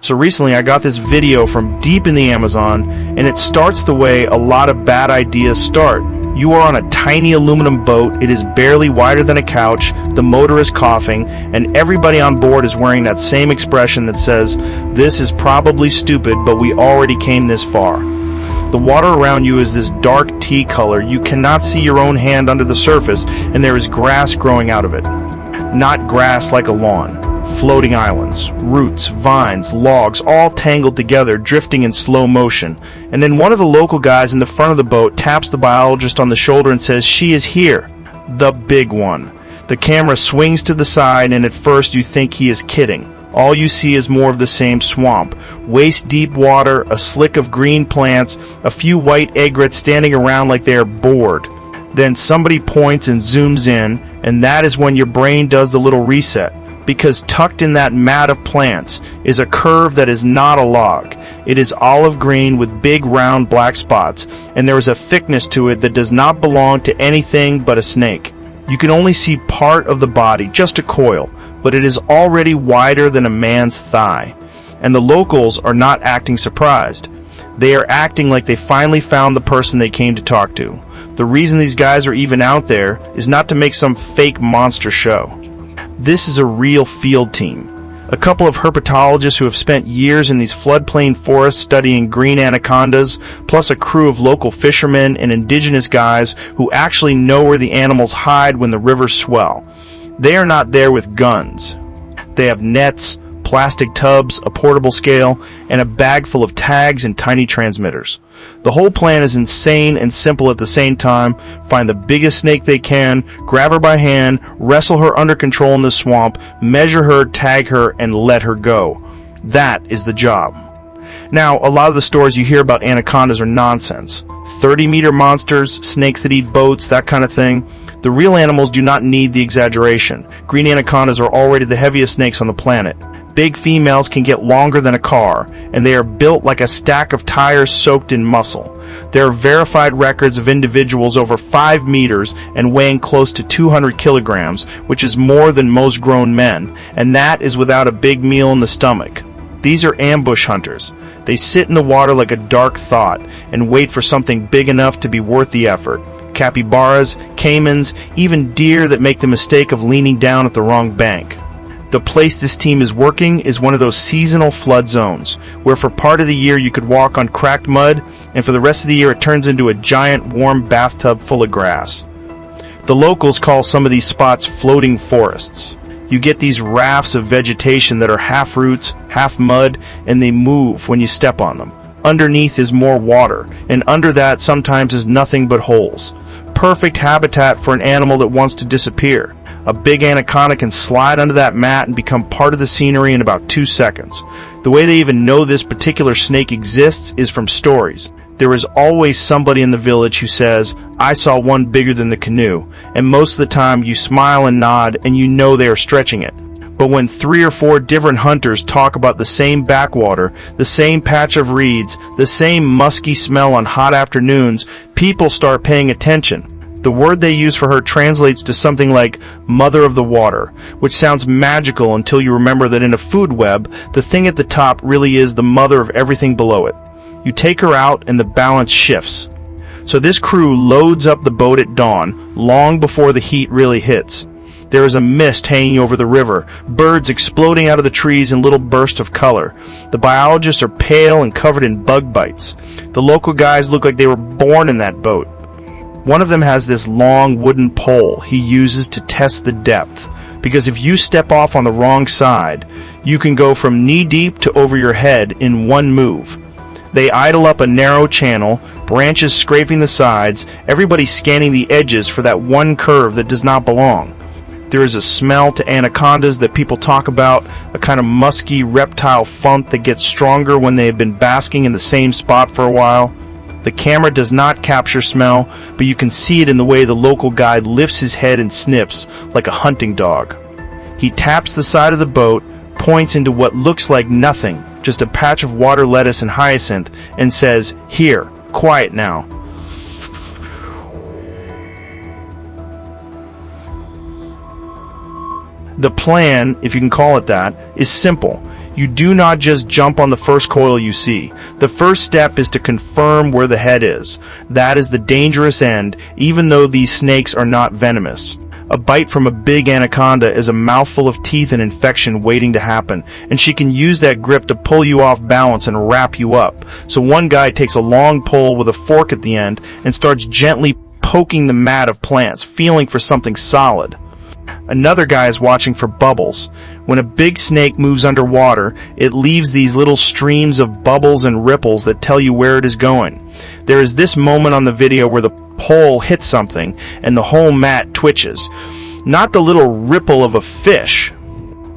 So recently I got this video from deep in the Amazon, and it starts the way a lot of bad ideas start. You are on a tiny aluminum boat, it is barely wider than a couch, the motor is coughing, and everybody on board is wearing that same expression that says, "This is probably stupid, but we already came this far." The water around you is this dark tea color, you cannot see your own hand under the surface, and there is grass growing out of it. Not grass like a lawn. Floating islands, roots, vines, logs, all tangled together, drifting in slow motion. And then one of the local guys in the front of the boat taps the biologist on the shoulder and says, "She is here." The big one. The camera swings to the side, and at first you think he is kidding. All you see is more of the same swamp. Waist-deep water, a slick of green plants, a few white egrets standing around like they are bored. Then somebody points and zooms in, and that is when your brain does the little reset. Because tucked in that mat of plants is a curve that is not a log. It is olive green with big round black spots, and there is a thickness to it that does not belong to anything but a snake. You can only see part of the body, just a coil, but it is already wider than a man's thigh. And the locals are not acting surprised. They are acting like they finally found the person they came to talk to. The reason these guys are even out there is not to make some fake monster show. This is a real field team. A couple of herpetologists who have spent years in these floodplain forests studying green anacondas, plus a crew of local fishermen and indigenous guys who actually know where the animals hide when the rivers swell. They are not there with guns. They have nets, plastic tubs, a portable scale, and a bag full of tags and tiny transmitters. The whole plan is insane and simple at the same time. Find the biggest snake they can, grab her by hand, wrestle her under control in the swamp, measure her, tag her, and let her go. That is the job. Now, a lot of the stories you hear about anacondas are nonsense. 30-meter monsters, snakes that eat boats, that kind of thing. The real animals do not need the exaggeration. Green anacondas are already the heaviest snakes on the planet. Big females can get longer than a car, and they are built like a stack of tires soaked in muscle. There are verified records of individuals over 5 meters and weighing close to 200 kilograms, which is more than most grown men, and that is without a big meal in the stomach. These are ambush hunters. They sit in the water like a dark thought and wait for something big enough to be worth the effort. Capybaras, caimans, even deer that make the mistake of leaning down at the wrong bank. The place this team is working is one of those seasonal flood zones, where for part of the year you could walk on cracked mud, and for the rest of the year it turns into a giant warm bathtub full of grass. The locals call some of these spots floating forests. You get these rafts of vegetation that are half roots, half mud, and they move when you step on them. Underneath is more water, and under that sometimes is nothing but holes. Perfect habitat for an animal that wants to disappear. A big anaconda can slide under that mat and become part of the scenery in about 2 seconds. The way they even know this particular snake exists is from stories. There is always somebody in the village who says, "I saw one bigger than the canoe," and most of the time you smile and nod and you know they are stretching it. But when 3 or 4 different hunters talk about the same backwater, the same patch of reeds, the same musky smell on hot afternoons, people start paying attention. The word they use for her translates to something like mother of the water, which sounds magical until you remember that in a food web, the thing at the top really is the mother of everything below it. You take her out and the balance shifts. So this crew loads up the boat at dawn, long before the heat really hits. There is a mist hanging over the river, birds exploding out of the trees in little bursts of color. The biologists are pale and covered in bug bites. The local guys look like they were born in that boat. One of them has this long wooden pole he uses to test the depth, because if you step off on the wrong side, you can go from knee-deep to over your head in one move. They idle up a narrow channel, branches scraping the sides, everybody scanning the edges for that one curve that does not belong. There is a smell to anacondas that people talk about, a kind of musky reptile funk that gets stronger when they have been basking in the same spot for a while. The camera does not capture smell, but you can see it in the way the local guide lifts his head and sniffs like a hunting dog. He taps the side of the boat, points into what looks like nothing, just a patch of water lettuce and hyacinth, and says, "Here, quiet now." The plan, if you can call it that, is simple. You do not just jump on the first coil you see. The first step is to confirm where the head is. That is the dangerous end, even though these snakes are not venomous. A bite from a big anaconda is a mouthful of teeth and infection waiting to happen, and she can use that grip to pull you off balance and wrap you up. So one guy takes a long pole with a fork at the end and starts gently poking the mat of plants, feeling for something solid. Another guy is watching for bubbles. When a big snake moves underwater, it leaves these little streams of bubbles and ripples that tell you where it is going. There is this moment on the video where the pole hits something and the whole mat twitches. Not the little ripple of a fish.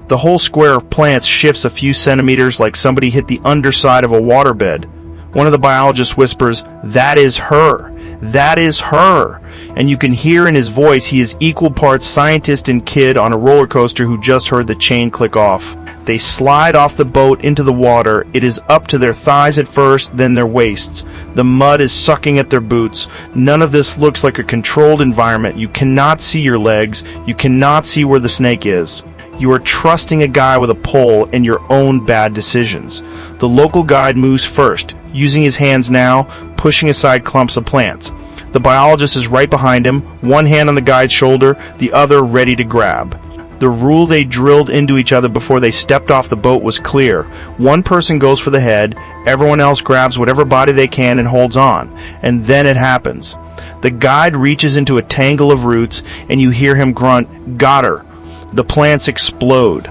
The whole square of plants shifts a few centimeters like somebody hit the underside of a waterbed. One of the biologists whispers, "That is her. That is her." And you can hear in his voice he is equal parts scientist and kid on a roller coaster who just heard the chain click off. They slide off the boat into the water. It is up to their thighs at first, then their waists. The mud is sucking at their boots. None of this looks like a controlled environment. You cannot see your legs. You cannot see where the snake is. You are trusting a guy with a pole and your own bad decisions. The local guide moves first, using his hands now, pushing aside clumps of plants. The biologist is right behind him, one hand on the guide's shoulder, the other ready to grab. The rule they drilled into each other before they stepped off the boat was clear. One person goes for the head, everyone else grabs whatever body they can and holds on. And then it happens. The guide reaches into a tangle of roots and you hear him grunt, "Got her." The plants explode.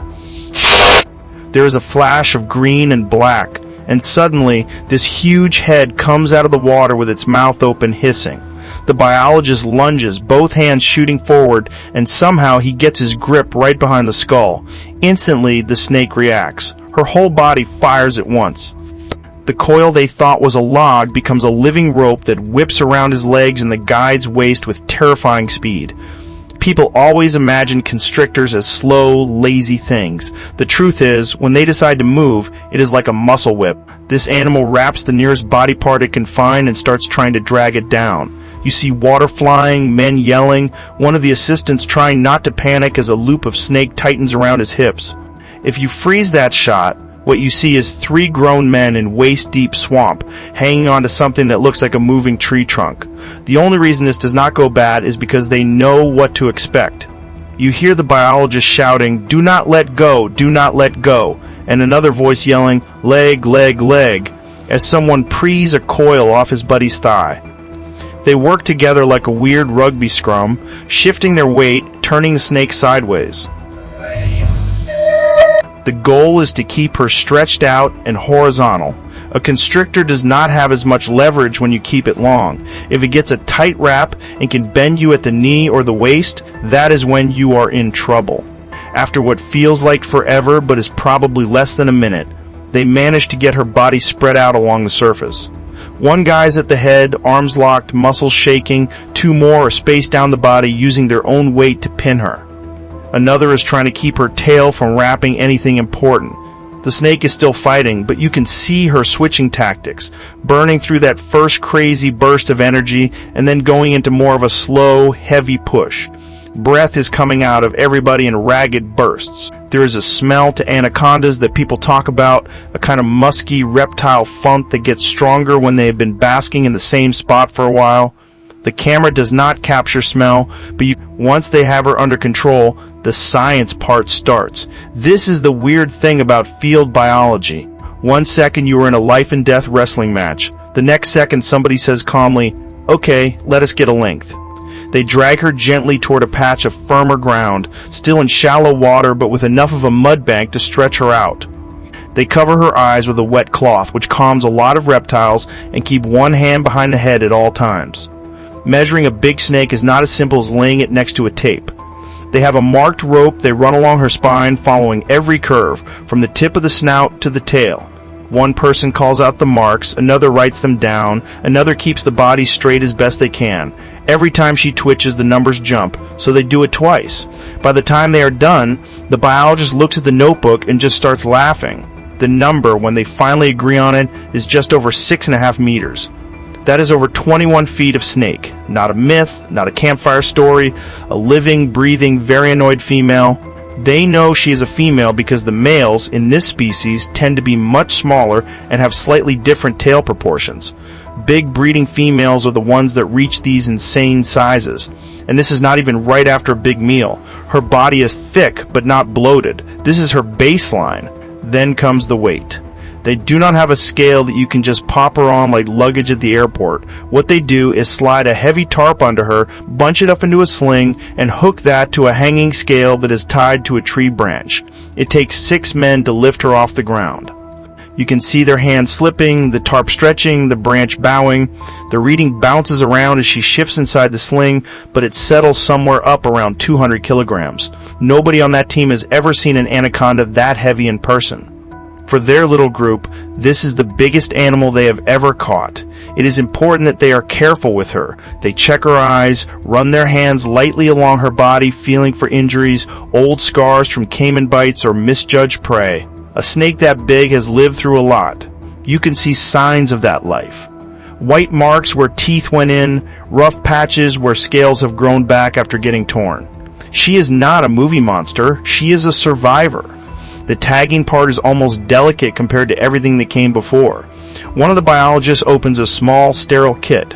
There is a flash of green and black, and suddenly this huge head comes out of the water with its mouth open, hissing. The biologist lunges, both hands shooting forward, and somehow he gets his grip right behind the skull. Instantly, the snake reacts. Her whole body fires at once. The coil they thought was a log becomes a living rope that whips around his legs and the guide's waist with terrifying speed. People always imagine constrictors as slow, lazy things. The truth is, when they decide to move, it is like a muscle whip. This animal wraps the nearest body part it can find and starts trying to drag it down. You see water flying, men yelling, one of the assistants trying not to panic as a loop of snake tightens around his hips. If you freeze that shot, what you see is 3 grown men in waist-deep swamp, hanging onto something that looks like a moving tree trunk. The only reason this does not go bad is because they know what to expect. You hear the biologist shouting, "Do not let go, do not let go," and another voice yelling, "Leg, leg, leg," as someone prees a coil off his buddy's thigh. They work together like a weird rugby scrum, shifting their weight, turning the snake sideways. The goal is to keep her stretched out and horizontal. A constrictor does not have as much leverage when you keep it long. If it gets a tight wrap and can bend you at the knee or the waist, that is when you are in trouble. After what feels like forever but is probably less than a minute, they manage to get her body spread out along the surface. One guy's at the head, arms locked, muscles shaking. 2 more are spaced down the body using their own weight to pin her. Another is trying to keep her tail from wrapping anything important. The snake is still fighting, but you can see her switching tactics, burning through that first crazy burst of energy and then going into more of a slow, heavy push. Breath is coming out of everybody in ragged bursts. There is a smell to anacondas that people talk about, a kind of musky reptile funk that gets stronger when they have been basking in the same spot for a while. The camera does not capture smell, but once they have her under control, the science part starts. This is the weird thing about field biology. 1 second you are in a life and death wrestling match. The next second somebody says calmly, "Okay, let us get a length." They drag her gently toward a patch of firmer ground, still in shallow water but with enough of a mud bank to stretch her out. They cover her eyes with a wet cloth, which calms a lot of reptiles, and keep one hand behind the head at all times. Measuring a big snake is not as simple as laying it next to a tape. They have a marked rope they run along her spine, following every curve, from the tip of the snout to the tail. One person calls out the marks, another writes them down, another keeps the body straight as best they can. Every time she twitches, the numbers jump, so they do it twice. By the time they are done, the biologist looks at the notebook and just starts laughing. The number, when they finally agree on it, is just over 6.5 meters. That is over 21 feet of snake. Not a myth, not a campfire story, a living, breathing, very annoyed female. They know she is a female because the males in this species tend to be much smaller and have slightly different tail proportions. Big breeding females are the ones that reach these insane sizes. And this is not even right after a big meal. Her body is thick but not bloated. This is her baseline. Then comes the weight. They do not have a scale that you can just pop her on like luggage at the airport. What they do is slide a heavy tarp under her, bunch it up into a sling, and hook that to a hanging scale that is tied to a tree branch. It takes 6 men to lift her off the ground. You can see their hands slipping, the tarp stretching, the branch bowing. The reading bounces around as she shifts inside the sling, but it settles somewhere up around 200 kilograms. Nobody on that team has ever seen an anaconda that heavy in person. For their little group, this is the biggest animal they have ever caught. It is important that they are careful with her. They check her eyes, run their hands lightly along her body, feeling for injuries, old scars from caiman bites, or misjudged prey. A snake that big has lived through a lot. You can see signs of that life. White marks where teeth went in, rough patches where scales have grown back after getting torn. She is not a movie monster. She is a survivor. The tagging part is almost delicate compared to everything that came before. One of the biologists opens a small, sterile kit.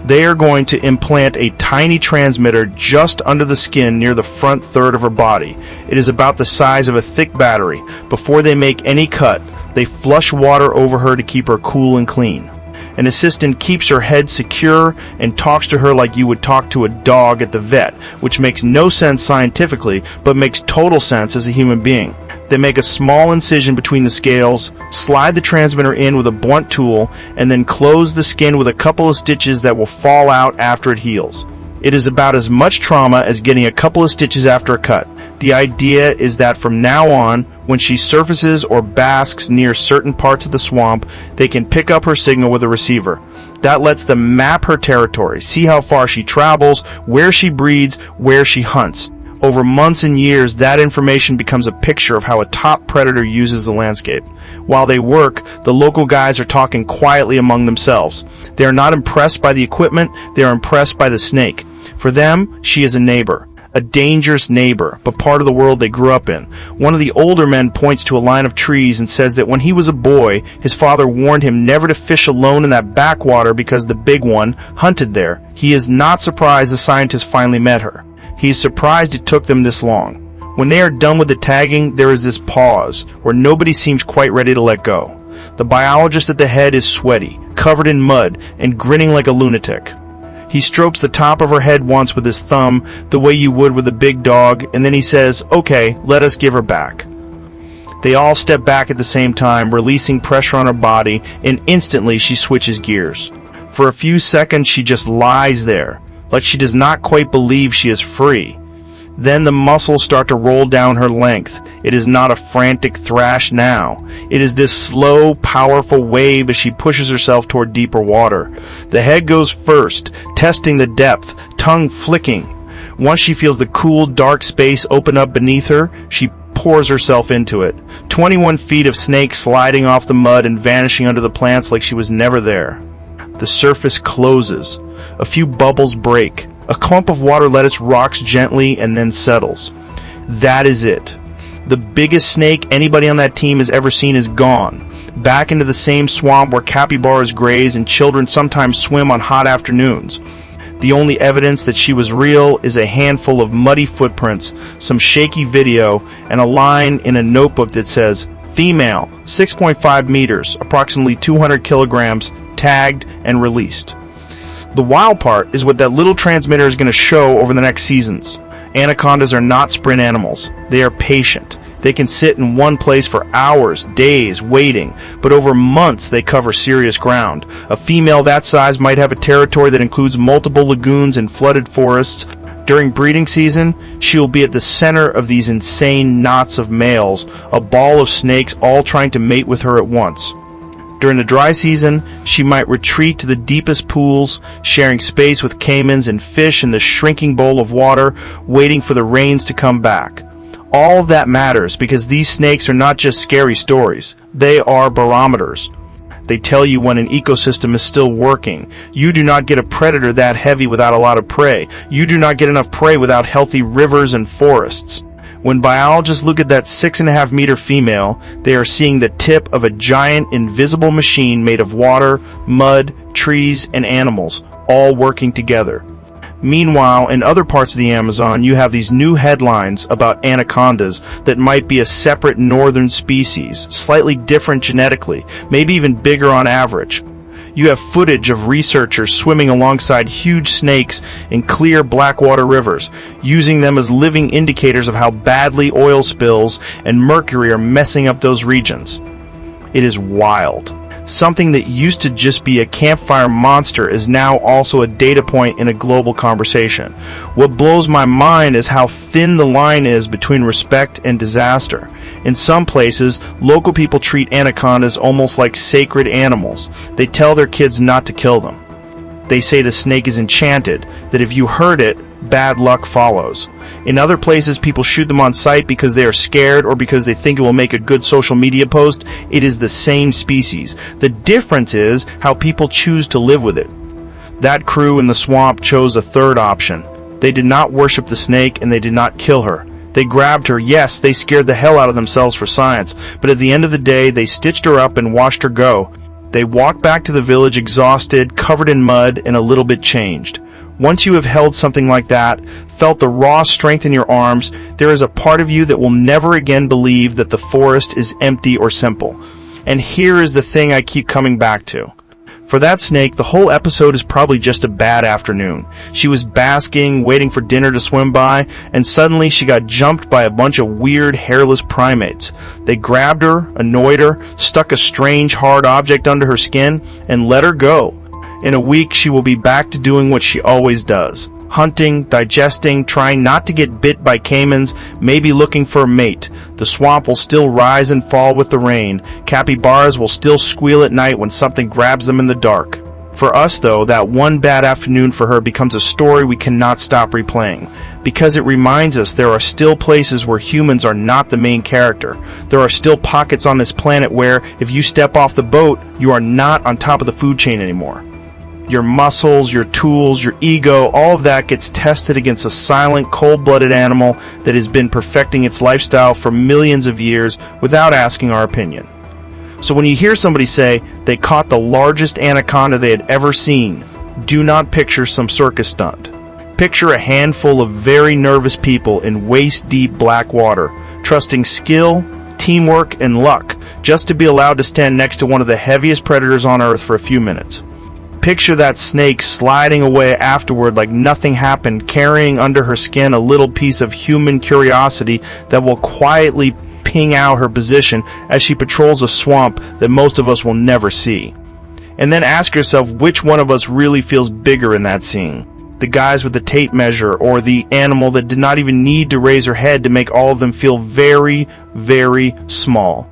They are going to implant a tiny transmitter just under the skin near the front third of her body. It is about the size of a thick battery. Before they make any cut, they flush water over her to keep her cool and clean. An assistant keeps her head secure and talks to her like you would talk to a dog at the vet, which makes no sense scientifically, but makes total sense as a human being. They make a small incision between the scales, slide the transmitter in with a blunt tool, and then close the skin with a couple of stitches that will fall out after it heals. It is about as much trauma as getting a couple of stitches after a cut. The idea is that from now on, when she surfaces or basks near certain parts of the swamp, they can pick up her signal with a receiver. That lets them map her territory, see how far she travels, where she breeds, where she hunts. Over months and years, that information becomes a picture of how a top predator uses the landscape. While they work, the local guys are talking quietly among themselves. They are not impressed by the equipment, they are impressed by the snake. For them, she is a neighbor. A dangerous neighbor, but part of the world they grew up in. One of the older men points to a line of trees and says that when he was a boy, his father warned him never to fish alone in that backwater because the big one hunted there. He is not surprised the scientists finally met her. He is surprised it took them this long. When they are done with the tagging, there is this pause, where nobody seems quite ready to let go. The biologist at the head is sweaty, covered in mud, and grinning like a lunatic. He strokes the top of her head once with his thumb, the way you would with a big dog, and then he says, "Okay, let us give her back." They all step back at the same time, releasing pressure on her body, and instantly she switches gears. For a few seconds she just lies there, like she does not quite believe she is free. Then the muscles start to roll down her length. It is not a frantic thrash now. It is this slow, powerful wave as she pushes herself toward deeper water. The head goes first, testing the depth, tongue flicking. Once she feels the cool, dark space open up beneath her, she pours herself into it. 21 feet of snake sliding off the mud and vanishing under the plants like she was never there. The surface closes. A few bubbles break. A clump of water lettuce rocks gently and then settles. That is it. The biggest snake anybody on that team has ever seen is gone. Back into the same swamp where capybaras graze and children sometimes swim on hot afternoons. The only evidence that she was real is a handful of muddy footprints, some shaky video, and a line in a notebook that says, "Female, 6.5 meters, approximately 200 kilograms, tagged and released." The wild part is what that little transmitter is going to show over the next seasons. Anacondas are not sprint animals. They are patient. They can sit in one place for hours, days, waiting, but over months they cover serious ground. A female that size might have a territory that includes multiple lagoons and flooded forests. During breeding season, she will be at the center of these insane knots of males, a ball of snakes all trying to mate with her at once. During the dry season, she might retreat to the deepest pools, sharing space with caimans and fish in the shrinking bowl of water, waiting for the rains to come back. All of that matters because these snakes are not just scary stories. They are barometers. They tell you when an ecosystem is still working. You do not get a predator that heavy without a lot of prey. You do not get enough prey without healthy rivers and forests. When biologists look at that 6.5-meter female, they are seeing the tip of a giant invisible machine made of water, mud, trees, and animals, all working together. Meanwhile, in other parts of the Amazon, you have these new headlines about anacondas that might be a separate northern species, slightly different genetically, maybe even bigger on average. You have footage of researchers swimming alongside huge snakes in clear blackwater rivers, using them as living indicators of how badly oil spills and mercury are messing up those regions. It is wild. Something that used to just be a campfire monster is now also a data point in a global conversation. What blows my mind is how thin the line is between respect and disaster. In some places, local people treat anacondas almost like sacred animals. They tell their kids not to kill them. They say the snake is enchanted, that if you hurt it, bad luck follows. In other places, people shoot them on sight because they are scared or because they think it will make a good social media post. It is the same species. The difference is how people choose to live with it. That crew in the swamp chose a third option. They did not worship the snake and they did not kill her. They grabbed her. Yes, they scared the hell out of themselves for science, but at the end of the day, they stitched her up and watched her go. They walked back to the village exhausted, covered in mud, and a little bit changed. Once you have held something like that, felt the raw strength in your arms, there is a part of you that will never again believe that the forest is empty or simple. And here is the thing I keep coming back to. For that snake, the whole episode is probably just a bad afternoon. She was basking, waiting for dinner to swim by, and suddenly she got jumped by a bunch of weird, hairless primates. They grabbed her, annoyed her, stuck a strange, hard object under her skin, and let her go. In a week, she will be back to doing what she always does. Hunting, digesting, trying not to get bit by caimans, maybe looking for a mate. The swamp will still rise and fall with the rain. Capybaras will still squeal at night when something grabs them in the dark. For us, though, that one bad afternoon for her becomes a story we cannot stop replaying. Because it reminds us there are still places where humans are not the main character. There are still pockets on this planet where, if you step off the boat, you are not on top of the food chain anymore. Your muscles, your tools, your ego, all of that gets tested against a silent, cold-blooded animal that has been perfecting its lifestyle for millions of years without asking our opinion. So when you hear somebody say they caught the largest anaconda they had ever seen, do not picture some circus stunt. Picture a handful of very nervous people in waist-deep black water, trusting skill, teamwork, and luck just to be allowed to stand next to one of the heaviest predators on Earth for a few minutes. Picture that snake sliding away afterward like nothing happened, carrying under her skin a little piece of human curiosity that will quietly ping out her position as she patrols a swamp that most of us will never see. And then ask yourself which one of us really feels bigger in that scene. The guys with the tape measure, or the animal that did not even need to raise her head to make all of them feel very, very small.